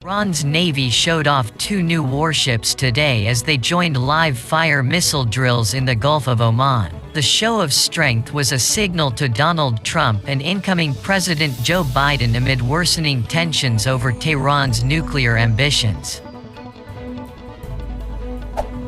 Iran's Navy showed off 2 new warships today as they joined live-fire missile drills in the Gulf of Oman. The show of strength was a signal to Donald Trump and incoming President Joe Biden amid worsening tensions over Tehran's nuclear ambitions.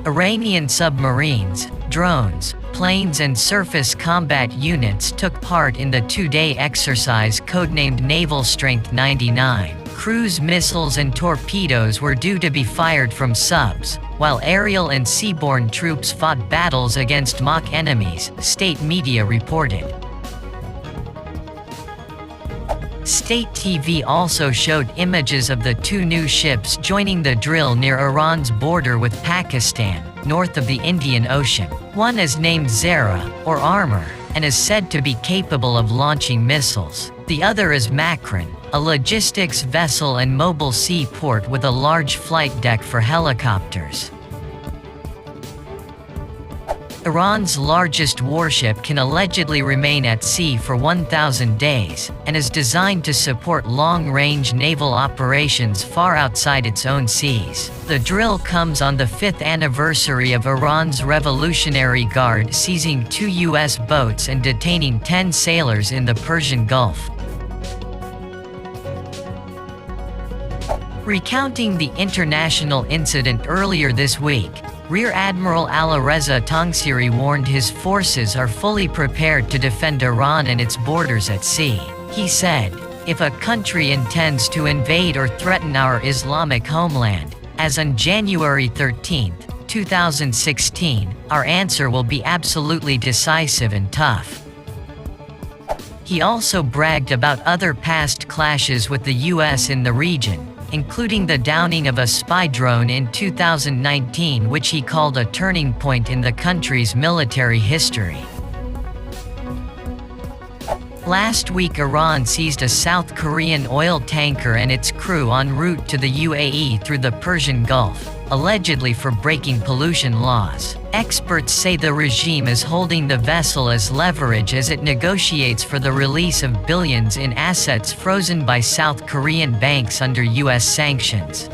Iranian submarines, drones, planes and surface combat units took part in the 2-day exercise codenamed Naval Strength 99. Cruise missiles and torpedoes were due to be fired from subs, while aerial and seaborne troops fought battles against mock enemies, state media reported. State TV also showed images of the 2 new ships joining the drill near Iran's border with Pakistan, north of the Indian Ocean. One is named Zara, or Armor, and is said to be capable of launching missiles. The other is Makran, a logistics vessel and mobile seaport with a large flight deck for helicopters. Iran's largest warship can allegedly remain at sea for 1,000 days, and is designed to support long-range naval operations far outside its own seas. The drill comes on the 5th anniversary of Iran's Revolutionary Guard seizing 2 U.S. boats and detaining 10 sailors in the Persian Gulf. Recounting the international incident earlier this week, Rear Admiral Alireza Tangsiri warned his forces are fully prepared to defend Iran and its borders at sea. He said, "If a country intends to invade or threaten our Islamic homeland, as on January 13, 2016, our answer will be absolutely decisive and tough." He also bragged about other past clashes with the U.S. in the region, including the downing of a spy drone in 2019, which he called a turning point in the country's military history. Last week, Iran seized a South Korean oil tanker and its crew en route to the UAE through the Persian Gulf, allegedly for breaking pollution laws. Experts say the regime is holding the vessel as leverage as it negotiates for the release of billions in assets frozen by South Korean banks under U.S. sanctions.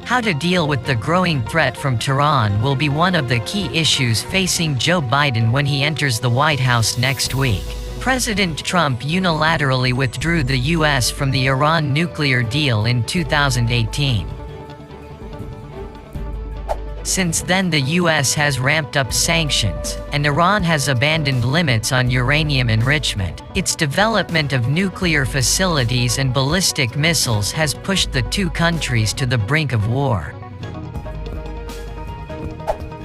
How to deal with the growing threat from Tehran will be one of the key issues facing Joe Biden when he enters the White House next week. President Trump unilaterally withdrew the U.S. from the Iran nuclear deal in 2018. Since then, the U.S. has ramped up sanctions, and Iran has abandoned limits on uranium enrichment. Its development of nuclear facilities and ballistic missiles has pushed the 2 countries to the brink of war.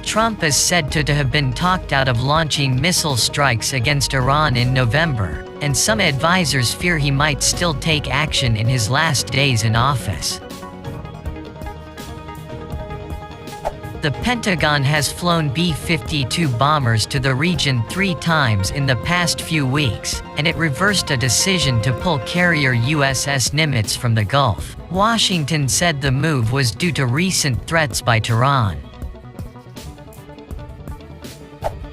Trump is said to have been talked out of launching missile strikes against Iran in November, and some advisors fear he might still take action in his last days in office. The Pentagon has flown B-52 bombers to the region 3 times in the past few weeks, and it reversed a decision to pull carrier USS Nimitz from the Gulf. Washington said the move was due to recent threats by Tehran.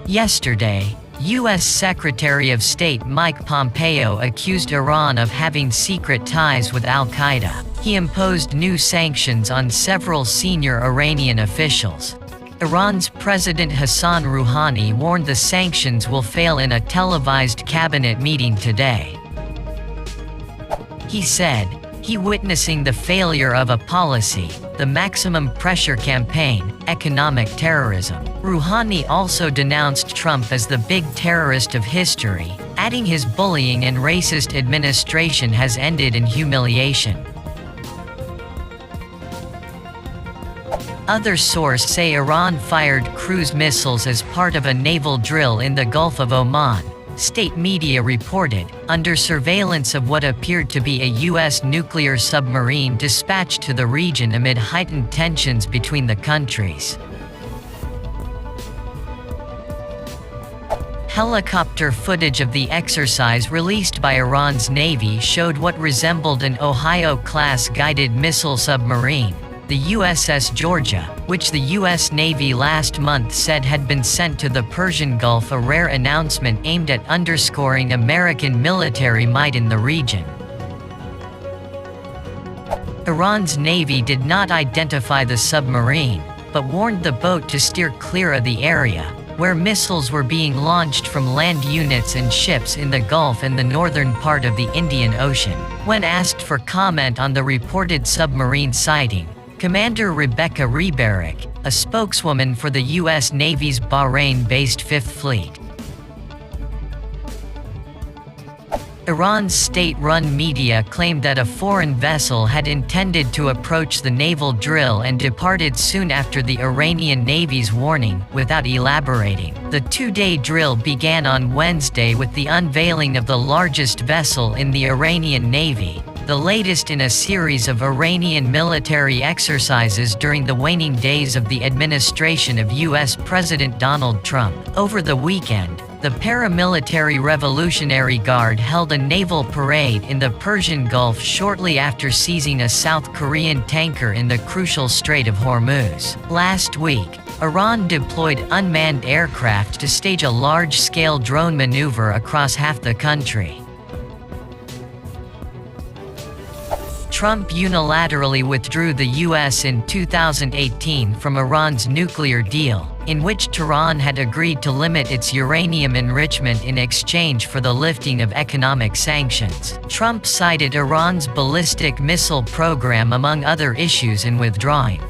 Yesterday, U.S. Secretary of State Mike Pompeo accused Iran of having secret ties with al-Qaeda. He imposed new sanctions on several senior Iranian officials. Iran's President Hassan Rouhani warned the sanctions will fail in a televised cabinet meeting today. He said, he witnessing the failure of a policy, the maximum pressure campaign, economic terrorism. Rouhani also denounced Trump as the big terrorist of history, adding his bullying and racist administration has ended in humiliation. Other sources say Iran fired cruise missiles as part of a naval drill in the Gulf of Oman, state media reported, under surveillance of what appeared to be a U.S. nuclear submarine dispatched to the region amid heightened tensions between the countries. Helicopter footage of the exercise released by Iran's Navy showed what resembled an Ohio-class guided missile submarine, the USS Georgia, which the U.S. Navy last month said had been sent to the Persian Gulf, a rare announcement aimed at underscoring American military might in the region. Iran's navy did not identify the submarine, but warned the boat to steer clear of the area, where missiles were being launched from land units and ships in the Gulf and the northern part of the Indian Ocean. When asked for comment on the reported submarine sighting, Commander Rebecca Rebarek, a spokeswoman for the U.S. Navy's Bahrain-based Fifth Fleet, Iran's state-run media claimed that a foreign vessel had intended to approach the naval drill and departed soon after the Iranian Navy's warning, without elaborating. The two-day drill began on Wednesday with the unveiling of the largest vessel in the Iranian Navy, the latest in a series of Iranian military exercises during the waning days of the administration of U.S. President Donald Trump. Over the weekend, the paramilitary Revolutionary Guard held a naval parade in the Persian Gulf shortly after seizing a South Korean tanker in the crucial Strait of Hormuz. Last week, Iran deployed unmanned aircraft to stage a large-scale drone maneuver across half the country. Trump unilaterally withdrew the U.S. in 2018 from Iran's nuclear deal, in which Tehran had agreed to limit its uranium enrichment in exchange for the lifting of economic sanctions. Trump cited Iran's ballistic missile program among other issues in withdrawing.